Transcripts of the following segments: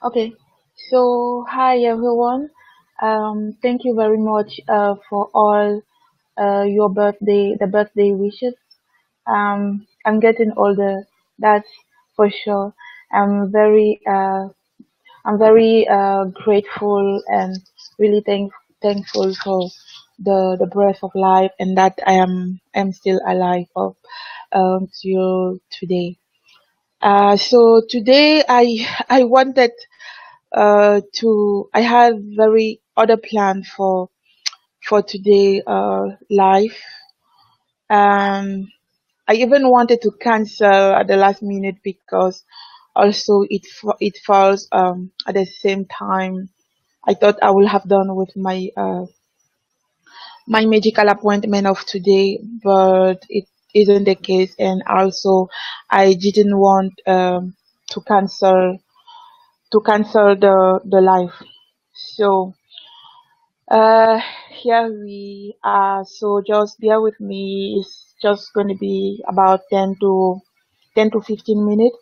Okay, so hi everyone. Thank you very much for all the birthday wishes. I'm getting older, that's for sure. I'm very, uh, I'm very grateful and really thankful for the breath of life and that I am still alive up till today. So today I wanted I had very other plan for today life. Um, I even wanted to cancel at the last minute because also it falls at the same time. I thought I would have done with my medical appointment of today, but it isn't the case, and also I didn't want to cancel the life. So here we are. So just bear with me. It's just going to be about 10 to 15 minutes.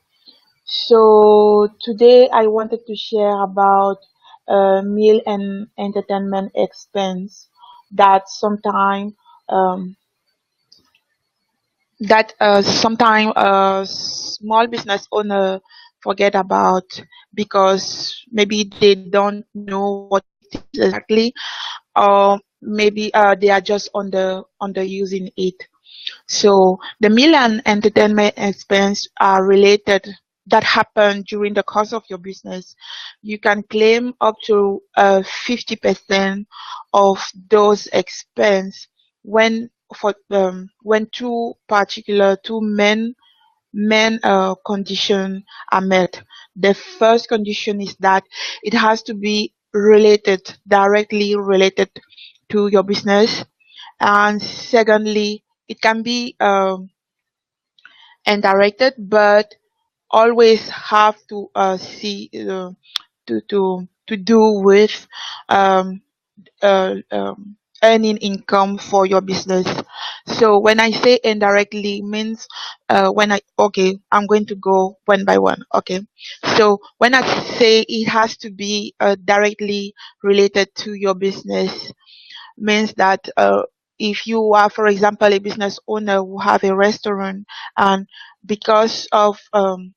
So today I wanted to share about meal and entertainment expense that um, sometime small business owner forget about because maybe they don't know what it is exactly, or maybe they are just under using it. So the meal and entertainment expense are related that happen during the course of your business. You can claim up to 50% of those expense when when two main condition are met. The first condition is that it has to be directly related to your business, and secondly, it can be indirected, but always have to see to do with um, earning income for your business. So when I say indirectly means I'm going to go one by one. Okay, so when I say it has to be directly related to your business, means that if you are, for example, a business owner who have a restaurant, and because of and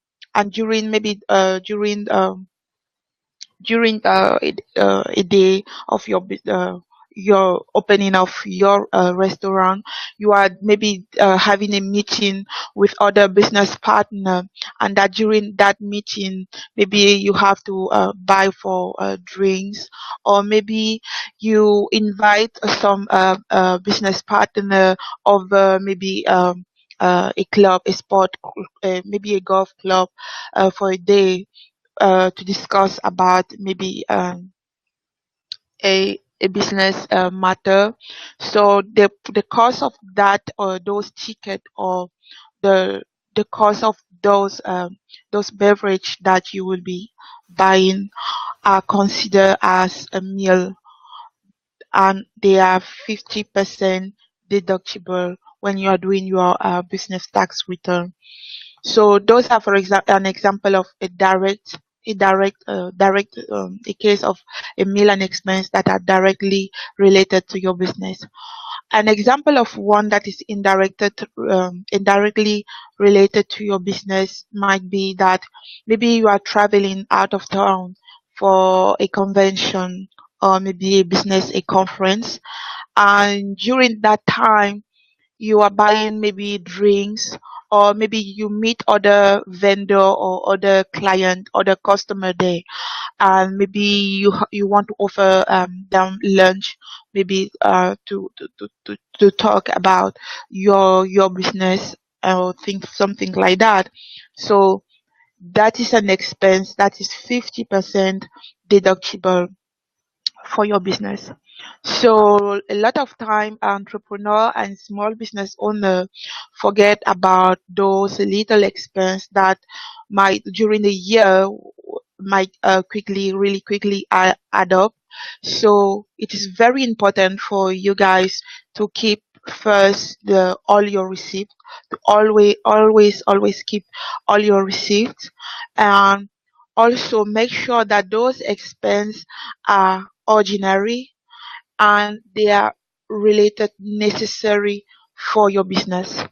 during maybe during a day of your opening of your restaurant, you are maybe having a meeting with other business partner, and that during that meeting maybe you have to buy for drinks, or maybe you invite some business partner of maybe a club, a sport, maybe a golf club for a day to discuss about maybe a business matter. So the cost of that, or those ticket, or the the cost of those beverage that you will be buying are considered as a meal, and they are 50% deductible when you are doing your business tax return. So those are, for example, an example of a case of a meal and expense that are directly related to your business. An example of one that is indirectly related to your business might be that maybe you are traveling out of town for a convention, or maybe a conference, and during that time you are buying maybe drinks, or maybe you meet other vendor or other client, other customer there, and maybe you want to offer them lunch, maybe to talk about your business, or think something like that. So that is an expense that is 50% deductible for your business. So a lot of time entrepreneur and small business owner forget about those little expense that might during the year might really quickly add up. So it is very important for you guys to keep first the all your receipts, to always keep all your receipts, and Also, make sure that those expenses are ordinary and they are related necessary for your business.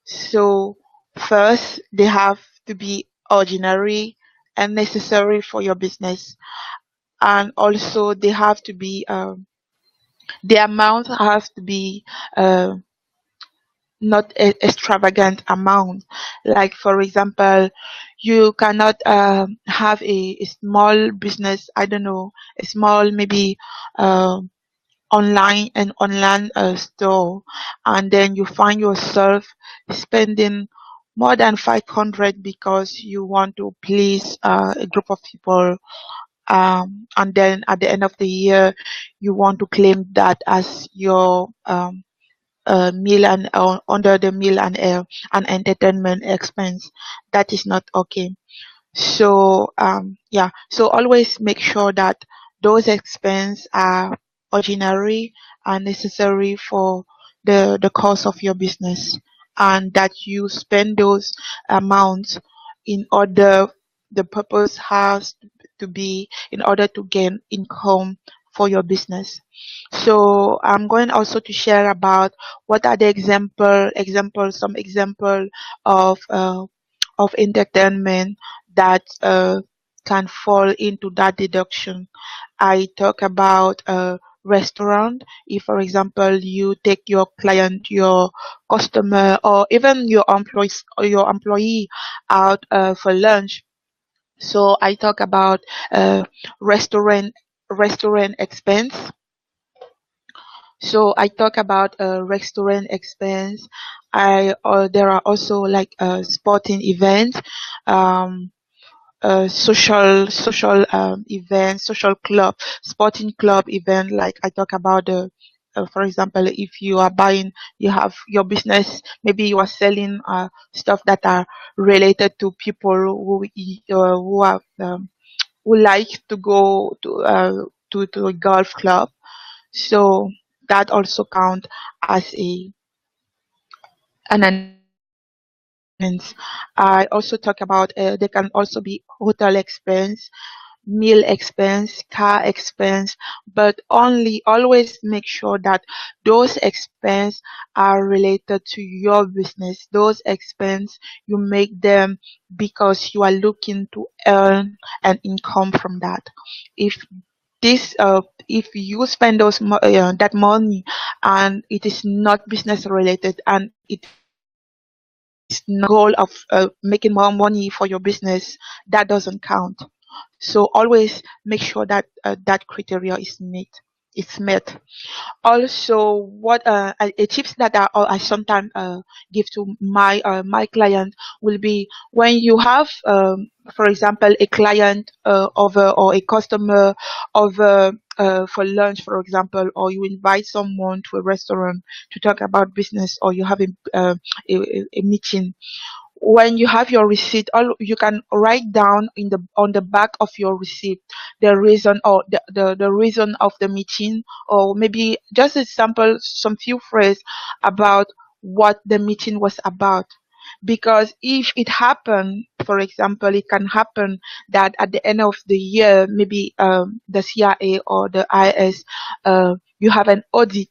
So first, they have to be ordinary and necessary for your business, and also they have to be the amount has to be uh, not extravagant amount. Like for example, you cannot have a small business. I don't know, a small maybe uh, online store, and then you find yourself spending more than 500 because you want to please a group of people, and then at the end of the year you want to claim that as your meal and under the meal and entertainment expense. That is not okay. So yeah, so always make sure that those expenses are ordinary and necessary for the cost of your business, and that you spend those amounts in order, the purpose has to be in order to gain income for your business. So I'm going also to share about what are the some example of entertainment that can fall into that deduction. I talk about restaurant. If, for example, you take your client, your customer, or even your employee out for lunch. So I talk about uh, restaurant restaurant expense. So I talk about restaurant expense. I There are also like sporting events, um, social events, social club, sporting club event. Like I talk about the, for example, if you are buying, you have your business, maybe you are selling stuff that are related to people who like to go to a golf club. So that also count as a an expense. I also talk about there can also be hotel expense, meal expense, car expense, but only always make sure that those expense are related to your business. Those expense you make them because you are looking to earn an income from that. If this if you spend that money and it is not business related and it is not goal of making more money for your business, that doesn't count. So always make sure that that criteria is met. Also, what a tips that I sometimes give to my client will be when you have, for example, a client over, or a customer over for lunch, for example, or you invite someone to a restaurant to talk about business, or you have a meeting. When you have your receipt, all you can write down in the on the back of your receipt the reason, or the reason of the meeting, or maybe just a sample, some few phrases about what the meeting was about. Because if it happened, for example, it can happen that at the end of the year, maybe the CIA or the IS, you have an audit,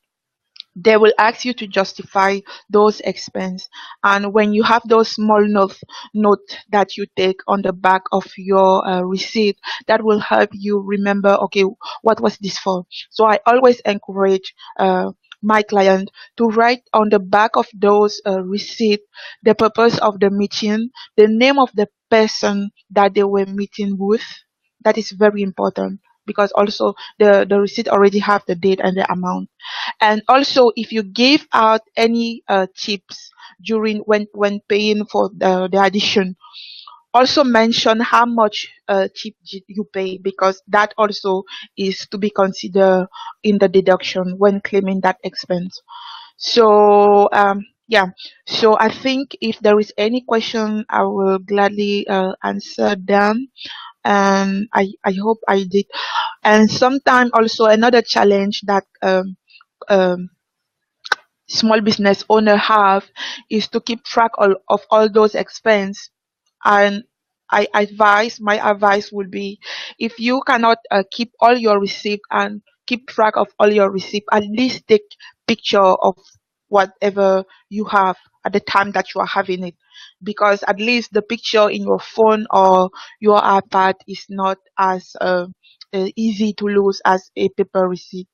they will ask you to justify those expense. And when you have those small note that you take on the back of your receipt, that will help you remember, okay, what was this for. So I always encourage my client to write on the back of those receipt the purpose of the meeting, the name of the person that they were meeting with. That is very important, because also the receipt already have the date and the amount. And also, if you give out any tips during when paying for the addition, also mention how much tip you pay, because that also is to be considered in the deduction when claiming that expense. So yeah, so I think if there is any question, I will gladly answer them, and I hope I did. And sometimes also another challenge that um, small business owner have is to keep track of all those expense, and my advice would be, if you cannot keep all your receipt and keep track of all your receipt, at least take picture of whatever you have at the time that you are having it, because at least the picture in your phone or your iPad is not as easy to lose as a paper receipt.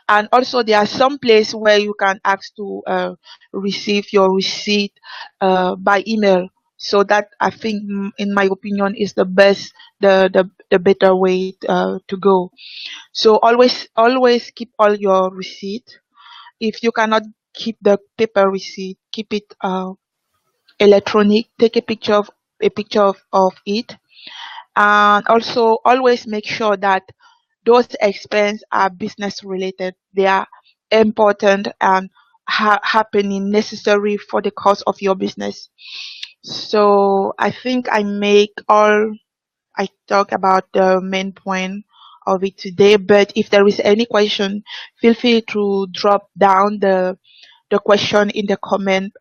And also there are some place where you can ask to receive your receipt by email. So that, I think, in my opinion, is the best, the better way to go. So always keep all your receipt. If you cannot keep the paper receipt, keep it electronic. Take a picture of it. And also always make sure that those expenses are business related. They are important and happening necessary for the course of your business. So I think I talk about the main point of it today. But if there is any question, feel free to drop down the question in the comment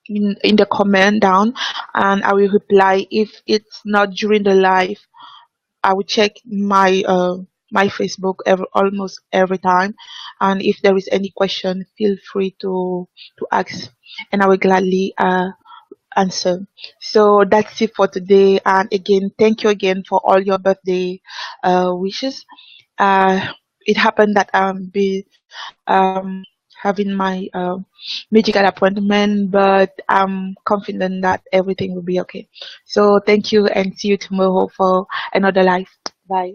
in the comment down, and I will reply. If it's not during the live, I will check my Facebook almost every time, and if there is any question, feel free to ask, and I will gladly answer. So that's it for today, and again, thank you again for all your birthday wishes. Uh, it happened that be having my medical appointment, but I'm confident that everything will be okay. So thank you, and see you tomorrow for another live. Bye.